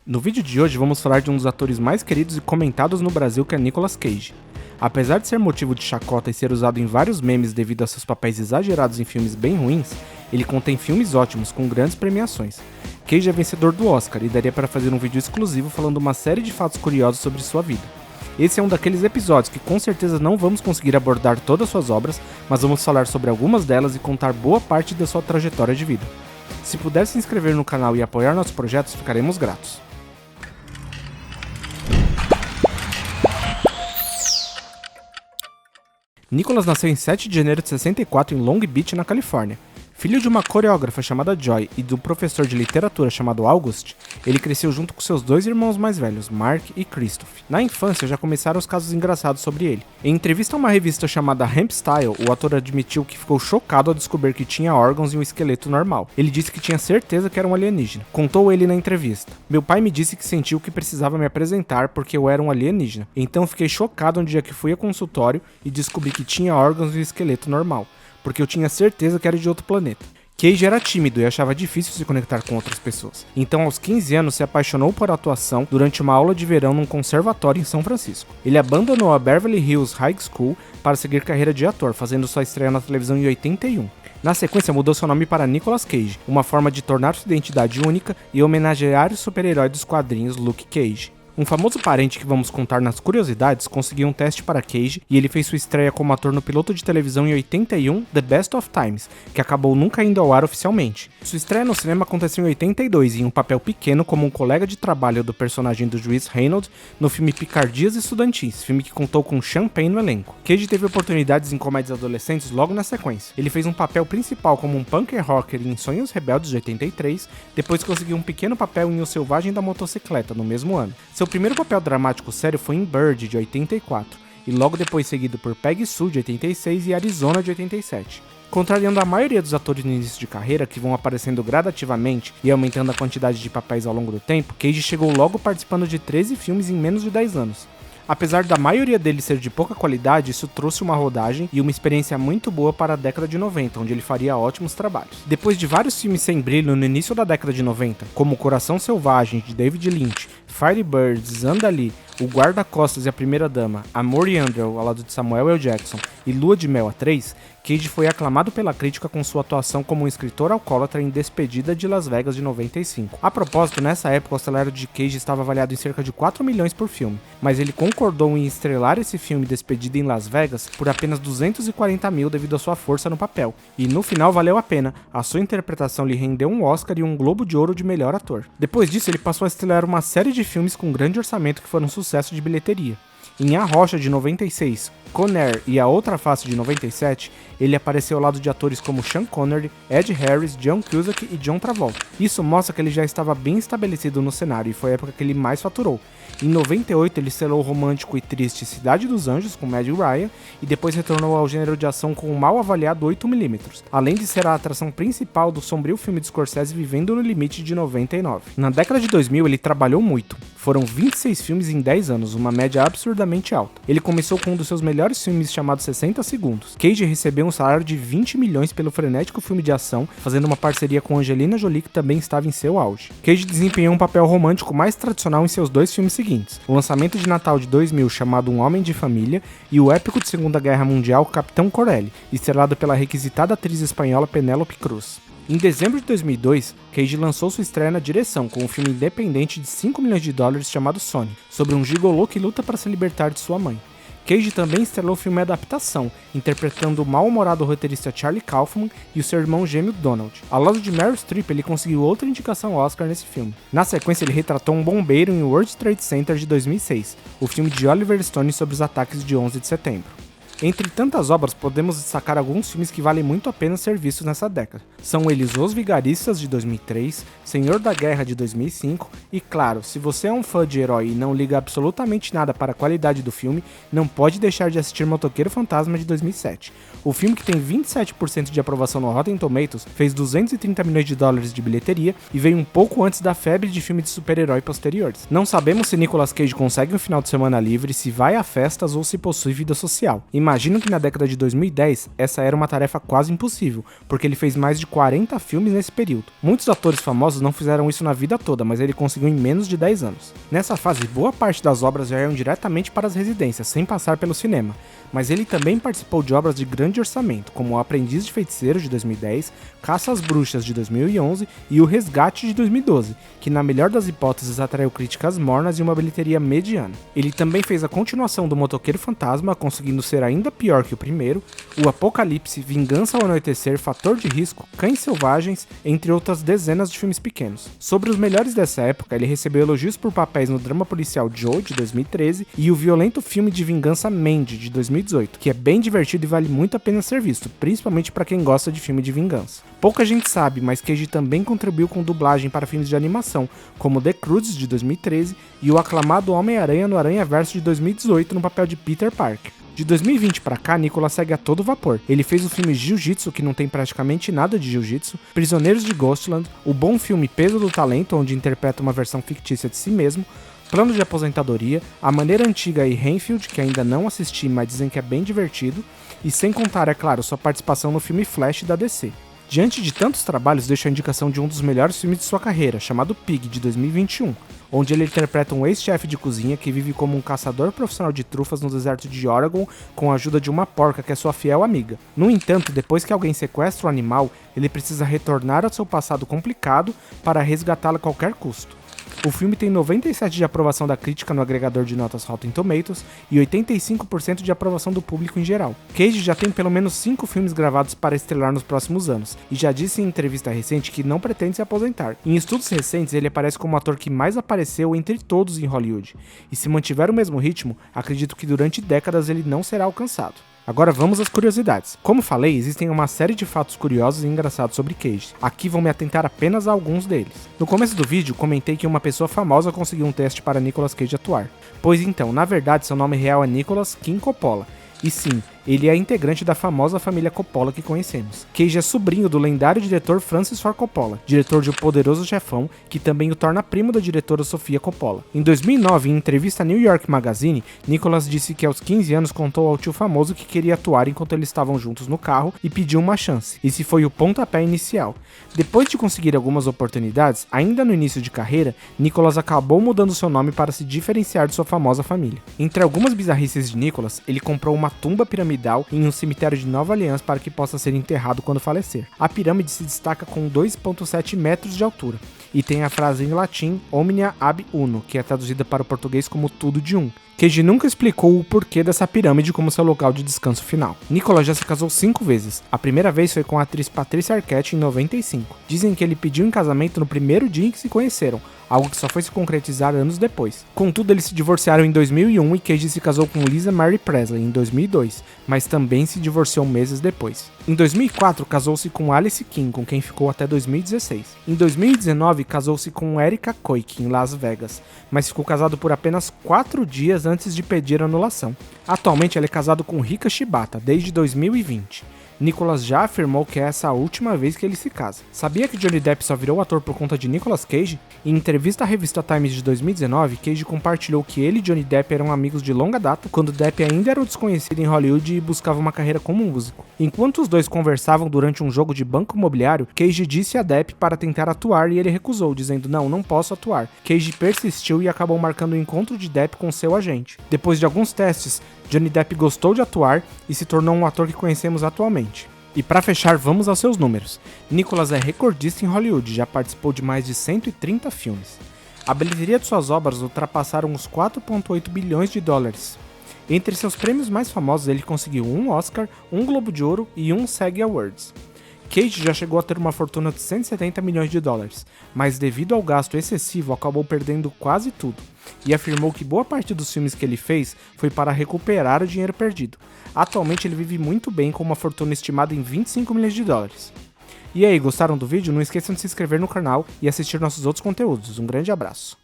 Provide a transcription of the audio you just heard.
No vídeo de hoje vamos falar de um dos atores mais queridos e comentados no Brasil, que é Nicolas Cage. Apesar de ser motivo de chacota e ser usado em vários memes devido a seus papéis exagerados em filmes bem ruins, ele contém filmes ótimos com grandes premiações. Cage é vencedor do Oscar e daria para fazer um vídeo exclusivo falando uma série de fatos curiosos sobre sua vida. Esse é um daqueles episódios que com certeza não vamos conseguir abordar todas suas obras, mas vamos falar sobre algumas delas e contar boa parte da sua trajetória de vida. Se puder se inscrever no canal e apoiar nossos projetos, ficaremos gratos. Nicolas nasceu em 7 de janeiro de 64 em Long Beach, na Califórnia. Filho de uma coreógrafa chamada Joy e do professor de literatura chamado August, ele cresceu junto com seus dois irmãos mais velhos, Mark e Christoph. Na infância já começaram os casos engraçados sobre ele. Em entrevista a uma revista chamada Hemp Style, o ator admitiu que ficou chocado ao descobrir que tinha órgãos e um esqueleto normal. Ele disse que tinha certeza que era um alienígena. Contou ele na entrevista: "Meu pai me disse que sentiu que precisava me apresentar porque eu era um alienígena. Então fiquei chocado um dia que fui ao consultório e descobri que tinha órgãos e um esqueleto normal, porque eu tinha certeza que era de outro planeta." Cage era tímido e achava difícil se conectar com outras pessoas. Então, aos 15 anos, se apaixonou por atuação durante uma aula de verão num conservatório em São Francisco. Ele abandonou a Beverly Hills High School para seguir carreira de ator, fazendo sua estreia na televisão em 81. Na sequência, mudou seu nome para Nicolas Cage, uma forma de tornar sua identidade única e homenagear o super-herói dos quadrinhos Luke Cage. Um famoso parente que vamos contar nas curiosidades conseguiu um teste para Cage e ele fez sua estreia como ator no piloto de televisão em 81, The Best of Times, que acabou nunca indo ao ar oficialmente. Sua estreia no cinema aconteceu em 82 em um papel pequeno como um colega de trabalho do personagem do juiz Reynolds no filme Picardias Estudantis, filme que contou com Sean Penn no elenco. Cage teve oportunidades em comédias adolescentes logo na sequência. Ele fez um papel principal como um punk rocker em Sonhos Rebeldes de 83, depois conseguiu um pequeno papel em O Selvagem da Motocicleta no mesmo ano. Seu primeiro papel dramático sério foi em Bird, de 84, e logo depois seguido por Peggy Sue, de 86, e Arizona, de 87. Contrariando a maioria dos atores no início de carreira, que vão aparecendo gradativamente e aumentando a quantidade de papéis ao longo do tempo, Cage chegou logo participando de 13 filmes em menos de 10 anos. Apesar da maioria deles ser de pouca qualidade, isso trouxe uma rodagem e uma experiência muito boa para a década de 90, onde ele faria ótimos trabalhos. Depois de vários filmes sem brilho no início da década de 90, como Coração Selvagem, de David Lynch, Firebirds, Zandali, O Guarda-Costas e a Primeira Dama, Amor e Andrew, ao lado de Samuel L. Jackson, e Lua de Mel a 3, Cage foi aclamado pela crítica com sua atuação como um escritor alcoólatra em Despedida de Las Vegas, de 95. A propósito, nessa época o salário de Cage estava avaliado em cerca de 4 milhões por filme, mas ele concordou em estrelar esse filme Despedida em Las Vegas por apenas 240 mil devido à sua força no papel. E no final valeu a pena, a sua interpretação lhe rendeu um Oscar e um Globo de Ouro de melhor ator. Depois disso ele passou a estrelar uma série de filmes com grande orçamento que foram um sucesso de bilheteria. Em A Rocha, de 96, Con Air e A Outra Face, de 97, ele apareceu ao lado de atores como Sean Connery, Ed Harris, John Cusack e John Travolta. Isso mostra que ele já estava bem estabelecido no cenário e foi a época que ele mais faturou. Em 98 ele selou o romântico e triste Cidade dos Anjos com Meg Ryan e depois retornou ao gênero de ação com o mal avaliado 8mm, além de ser a atração principal do sombrio filme de Scorsese Vivendo no Limite, de 99. Na década de 2000 ele trabalhou muito. Foram 26 filmes em 10 anos, uma média absurdamente alta. Ele começou com um dos seus melhores filmes chamado 60 Segundos. Cage recebeu um salário de 20 milhões pelo frenético filme de ação, fazendo uma parceria com Angelina Jolie, que também estava em seu auge. Cage desempenhou um papel romântico mais tradicional em seus dois filmes seguintes: o lançamento de Natal de 2000 chamado Um Homem de Família e o épico de Segunda Guerra Mundial Capitão Corelli, estrelado pela requisitada atriz espanhola Penélope Cruz. Em dezembro de 2002, Cage lançou sua estreia na direção com um filme independente de 5 milhões de dólares chamado Sonny, sobre um gigolô que luta para se libertar de sua mãe. Cage também estrelou o filme Adaptação, interpretando o mal-humorado roteirista Charlie Kaufman e o seu irmão gêmeo Donald. Ao lado de Meryl Streep, ele conseguiu outra indicação ao Oscar nesse filme. Na sequência, ele retratou um bombeiro em World Trade Center, de 2006, o filme de Oliver Stone sobre os ataques de 11 de setembro. Entre tantas obras, podemos destacar alguns filmes que valem muito a pena ser vistos nessa década. São eles Os Vigaristas, de 2003, Senhor da Guerra, de 2005 e, claro, se você é um fã de herói e não liga absolutamente nada para a qualidade do filme, não pode deixar de assistir Motoqueiro Fantasma, de 2007. O filme, que tem 27% de aprovação no Rotten Tomatoes, fez 230 milhões de dólares de bilheteria e veio um pouco antes da febre de filmes de super-herói posteriores. Não sabemos se Nicolas Cage consegue um final de semana livre, se vai a festas ou se possui vida social. Imagino que na década de 2010 essa era uma tarefa quase impossível, porque ele fez mais de 40 filmes nesse período. Muitos atores famosos não fizeram isso na vida toda, mas ele conseguiu em menos de 10 anos. Nessa fase, boa parte das obras já iam diretamente para as residências, sem passar pelo cinema, mas ele também participou de obras de grande orçamento, como O Aprendiz de Feiticeiro de 2010, Caça às Bruxas de 2011 e O Resgate de 2012, que na melhor das hipóteses atraiu críticas mornas e uma bilheteria mediana. Ele também fez a continuação do Motoqueiro Fantasma, conseguindo ser ainda pior que o primeiro, O Apocalipse, Vingança ao Anoitecer, Fator de Risco, Cães Selvagens, entre outras dezenas de filmes pequenos. Sobre os melhores dessa época, ele recebeu elogios por papéis no drama policial Joe, de 2013, e o violento filme de vingança Mandy, de 2018, que é bem divertido e vale muito a pena ser visto, principalmente para quem gosta de filme de vingança. Pouca gente sabe, mas Cage também contribuiu com dublagem para filmes de animação, como The Croods, de 2013, e o aclamado Homem-Aranha no Aranhaverso de 2018 no papel de Peter Parker. De 2020 pra cá, Nicolas segue a todo vapor. Ele fez o filme Jiu-Jitsu, que não tem praticamente nada de Jiu-Jitsu, Prisioneiros de Ghostland, o bom filme Peso do Talento, onde interpreta uma versão fictícia de si mesmo, Plano de Aposentadoria, A Maneira Antiga e Renfield, que ainda não assisti, mas dizem que é bem divertido, e sem contar, é claro, sua participação no filme Flash da DC. Diante de tantos trabalhos, deixo a indicação de um dos melhores filmes de sua carreira, chamado Pig, de 2021, onde ele interpreta um ex-chefe de cozinha que vive como um caçador profissional de trufas no deserto de Oregon com a ajuda de uma porca que é sua fiel amiga. No entanto, depois que alguém sequestra o animal, ele precisa retornar ao seu passado complicado para resgatá-la a qualquer custo. O filme tem 97% de aprovação da crítica no agregador de notas Rotten Tomatoes e 85% de aprovação do público em geral. Cage já tem pelo menos 5 filmes gravados para estrelar nos próximos anos, e já disse em entrevista recente que não pretende se aposentar. Em estudos recentes, ele aparece como o ator que mais apareceu entre todos em Hollywood, e se mantiver o mesmo ritmo, acredito que durante décadas ele não será alcançado. Agora vamos às curiosidades. Como falei, existem uma série de fatos curiosos e engraçados sobre Cage. Aqui vou me atentar apenas a alguns deles. No começo do vídeo, comentei que uma pessoa famosa conseguiu um teste para Nicolas Cage atuar. Pois então, na verdade, seu nome real é Nicolas Kim Coppola. E sim, ele é integrante da famosa família Coppola que conhecemos. Cage é sobrinho do lendário diretor Francis Ford Coppola, diretor de O Poderoso Chefão, que também o torna primo da diretora Sofia Coppola. Em 2009, em entrevista à New York Magazine, Nicolas disse que aos 15 anos contou ao tio famoso que queria atuar enquanto eles estavam juntos no carro e pediu uma chance. Esse foi o pontapé inicial. Depois de conseguir algumas oportunidades, ainda no início de carreira, Nicolas acabou mudando seu nome para se diferenciar de sua famosa família. Entre algumas bizarrices de Nicolas, ele comprou uma tumba piramidal em um cemitério de Nova Orleans para que possa ser enterrado quando falecer. A pirâmide se destaca com 2,7 metros de altura e tem a frase em latim Omnia ab uno, que é traduzida para o português como tudo de um. Cage nunca explicou o porquê dessa pirâmide como seu local de descanso final. Nicolas já se casou 5 vezes. A primeira vez foi com a atriz Patricia Arquette em 95. Dizem que ele pediu em casamento no primeiro dia em que se conheceram, algo que só foi se concretizar anos depois. Contudo, eles se divorciaram em 2001 e Cage se casou com Lisa Marie Presley em 2002, mas também se divorciou meses depois. Em 2004, casou-se com Alice Kim, com quem ficou até 2016. Em 2019, casou-se com Erika Koike, em Las Vegas, mas ficou casado por apenas 4 dias antes de pedir anulação. Atualmente, ele é casado com Rika Shibata, desde 2020. Nicolas já afirmou que é essa a última vez que ele se casa. Sabia que Johnny Depp só virou ator por conta de Nicolas Cage? Em entrevista à revista Times de 2019, Cage compartilhou que ele e Johnny Depp eram amigos de longa data, quando Depp ainda era um desconhecido em Hollywood e buscava uma carreira como músico. Enquanto os dois conversavam durante um jogo de banco imobiliário, Cage disse a Depp para tentar atuar e ele recusou, dizendo não posso atuar. Cage persistiu e acabou marcando o encontro de Depp com seu agente. Depois de alguns testes, Johnny Depp gostou de atuar e se tornou um ator que conhecemos atualmente. E para fechar, vamos aos seus números. Nicolas é recordista em Hollywood, já participou de mais de 130 filmes. A bilheteria de suas obras ultrapassaram os 4,8 bilhões de dólares. Entre seus prêmios mais famosos, ele conseguiu um Oscar, um Globo de Ouro e um SAG Awards. Cage já chegou a ter uma fortuna de 170 milhões de dólares, mas devido ao gasto excessivo acabou perdendo quase tudo, e afirmou que boa parte dos filmes que ele fez foi para recuperar o dinheiro perdido. Atualmente ele vive muito bem com uma fortuna estimada em 25 milhões de dólares. E aí, gostaram do vídeo? Não esqueçam de se inscrever no canal e assistir nossos outros conteúdos. Um grande abraço.